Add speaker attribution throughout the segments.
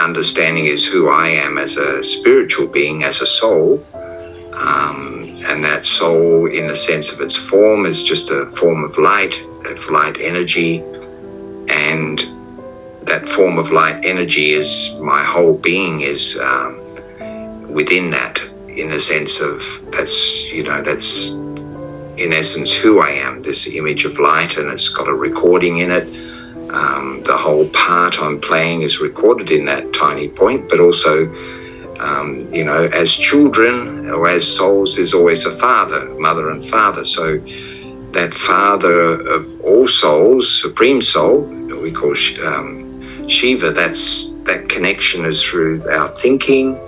Speaker 1: understanding is who I am as a spiritual being, as a soul. And that soul, in the sense of its form, is just a form of light energy. And that form of light energy is my whole being, is within that, in the sense of that's in essence who I am, this image of light, and it's got a recording in it. The whole part I'm playing is recorded in that tiny point, but also, as children or as souls, there's always a father, mother and father. So that father of all souls, supreme soul, we call Shiva, that connection is through our thinking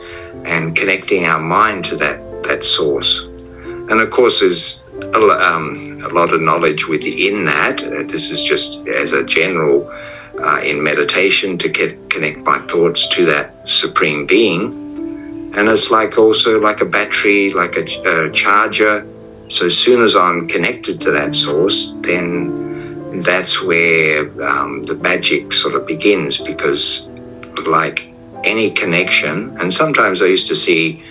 Speaker 1: and connecting our mind to that source. And of course, there's a lot of knowledge within that. This is just as a general, in meditation, to connect my thoughts to that supreme being. And it's also like a battery, like a charger. So as soon as I'm connected to that source, then that's where the magic sort of begins, because like any connection, and sometimes I used to see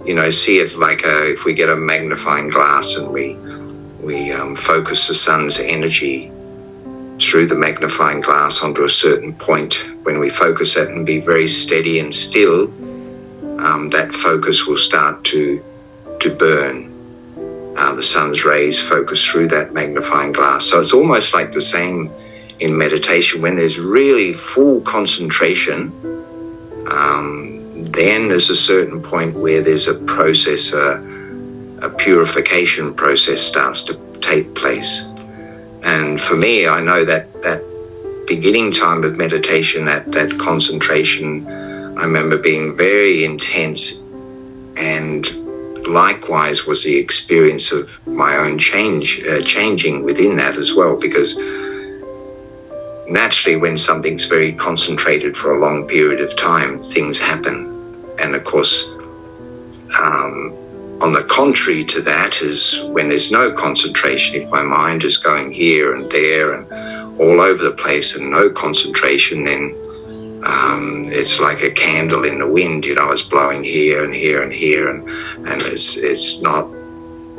Speaker 1: it like if we get a magnifying glass and we focus the sun's energy through the magnifying glass onto a certain point. When we focus it and be very steady and still, that focus will start to burn. The sun's rays focus through that magnifying glass. So it's almost like the same in meditation. When there's really full concentration, then there's a certain point where there's a process, a purification process starts to take place. And for me, I know that beginning time of meditation, that concentration, I remember being very intense, and likewise was the experience of my own changing within that as well, because naturally when something's very concentrated for a long period of time, things happen. And of course, on the contrary to that is when there's no concentration. If my mind is going here and there and all over the place and no concentration, then it's like a candle in the wind, it's blowing here and here and here, and it's not,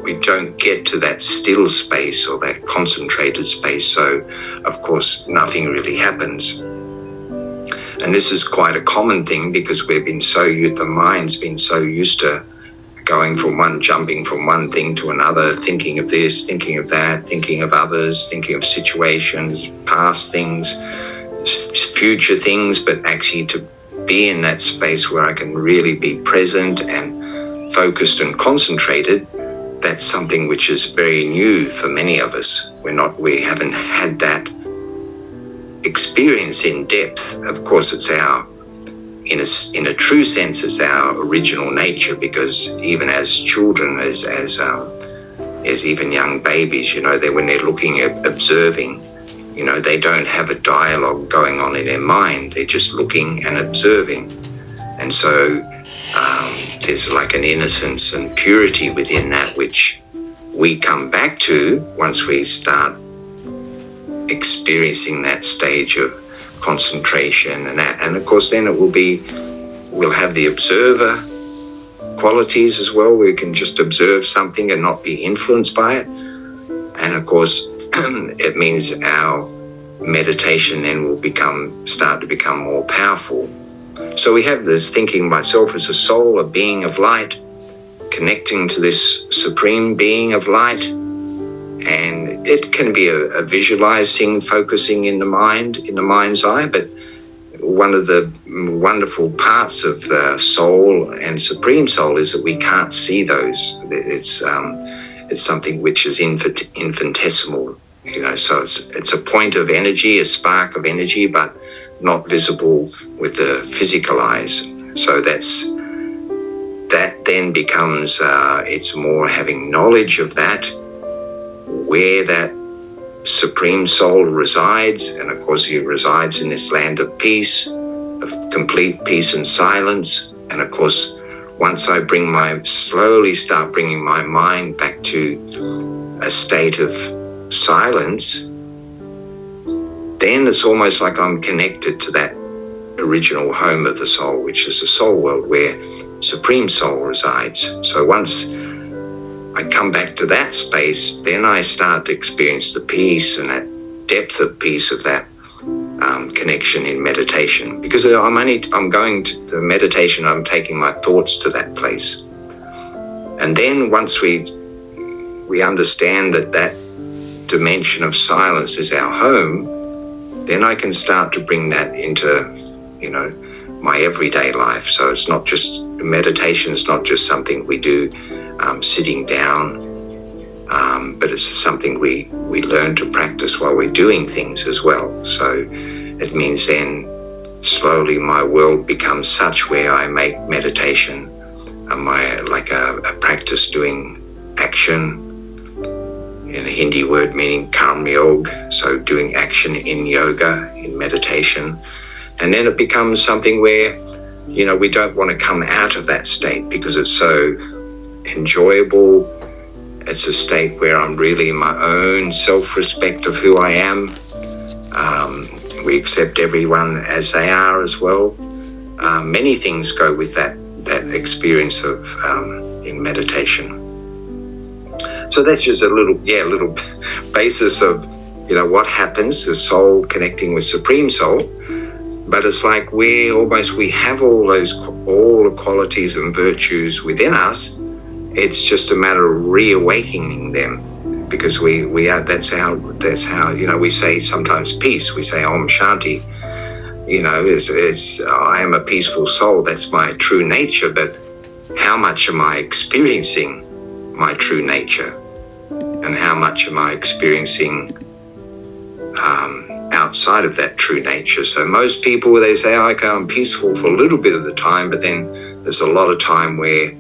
Speaker 1: we don't get to that still space or that concentrated space. So of course nothing really happens. And this is quite a common thing, because the mind's been so used to jumping from one thing to another, thinking of this, thinking of that, thinking of others, thinking of situations, past things, future things, but actually to be in that space where I can really be present and focused and concentrated, that's something which is very new for many of us. We haven't had that experience in depth. Of course, it's in a true sense, it's our original nature, because even as children, as even young babies, when they're looking at observing, they don't have a dialogue going on in their mind. They're just looking and observing. And so there's like an innocence and purity within that, which we come back to once we start experiencing that stage of concentration and of course then we'll have the observer qualities as well. We can just observe something and not be influenced by it. And of course it means our meditation then will start to become more powerful. So we have this thinking myself as a soul, a being of light, connecting to this supreme being of light. And it can be a visualizing, focusing in the mind's eye. But one of the wonderful parts of the soul and supreme soul is that we can't see those. It's something which is infinitesimal, so it's a point of energy, a spark of energy, but not visible with the physical eyes. So that then becomes, it's more having knowledge of that, where that supreme soul resides. And of course he resides in this land of peace, of complete peace and silence. And of course, once I slowly start bringing my mind back to a state of silence, then it's almost like I'm connected to that original home of the soul, which is the soul world where Supreme Soul resides. So once I come back to that space, then I start to experience the peace and that depth of peace of that connection in meditation. Because I'm going to the meditation, I'm taking my thoughts to that place. And then once we understand that dimension of silence is our home, then I can start to bring that into, my everyday life. So it's not just meditation, it's not just something we do sitting down, but it's something we learn to practice while we're doing things as well. So it means then slowly my world becomes such where I make meditation a practice doing action, in a Hindi word meaning karma yoga, so doing action in yoga, in meditation. And then it becomes something where, we don't want to come out of that state because it's so enjoyable. It's a state where I'm really in my own self-respect of who I am. We accept everyone as they are as well. Many things go with that experience of in meditation. So that's just a little basis of, what happens, the soul connecting with Supreme Soul. But it's like we have all the qualities and virtues within us. It's just a matter of reawakening them, because we are. That's how we say sometimes peace. We say Om Shanti. I am a peaceful soul. That's my true nature. But how much am I experiencing my true nature, and how much am I experiencing outside of that true nature? So most people, they say, okay, I'm peaceful for a little bit of the time, but then there's a lot of time where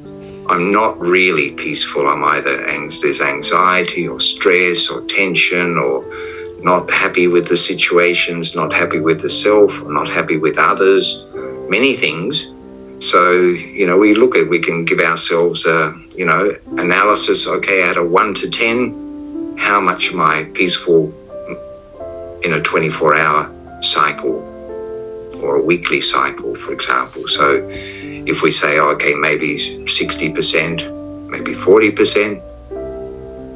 Speaker 1: I'm not really peaceful. I'm either there's anxiety or stress or tension, or not happy with the situations, not happy with the self, or not happy with others, many things. So, we can give ourselves analysis, okay, out of 1 to 10, how much am I peaceful in a 24-hour cycle or a weekly cycle, for example. So if we say, okay, maybe 60%, maybe 40%,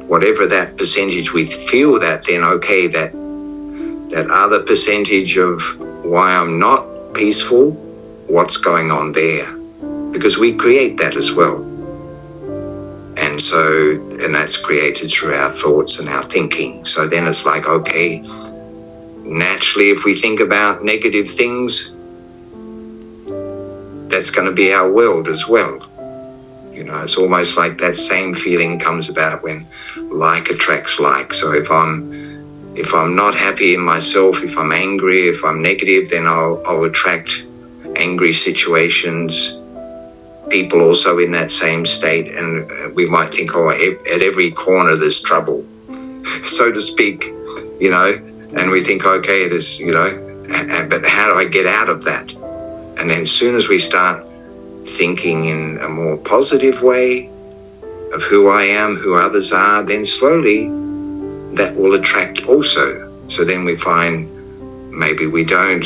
Speaker 1: whatever that percentage we feel that, then okay, that other percentage of why I'm not peaceful, what's going on there? Because we create that as well. And that's created through our thoughts and our thinking. So then it's like, okay, naturally, if we think about negative things, that's going to be our world as well. It's almost like that same feeling comes about when like attracts like. So if I'm not happy in myself, if I'm angry, if I'm negative, then I'll attract angry situations, people also in that same state, and we might think, at every corner there's trouble, so to speak, and we think, okay, there's, but how do I get out of that? And then as soon as we start thinking in a more positive way of who I am, who others are, then slowly that will attract also. So then we find maybe we don't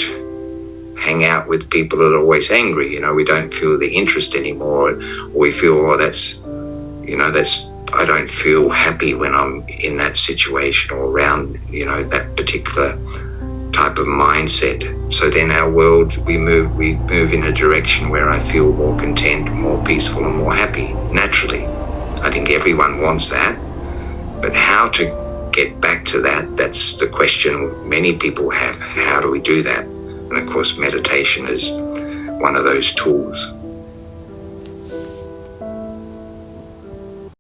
Speaker 1: hang out with people that are always angry, we don't feel the interest anymore, or we feel, I don't feel happy when I'm in that situation or around, that particular type of mindset. So then our world, we move in a direction where I feel more content, more peaceful, and more happy, naturally. I think everyone wants that, but how to get back to that, that's the question many people have. How do we do that? And of course, meditation is one of those tools.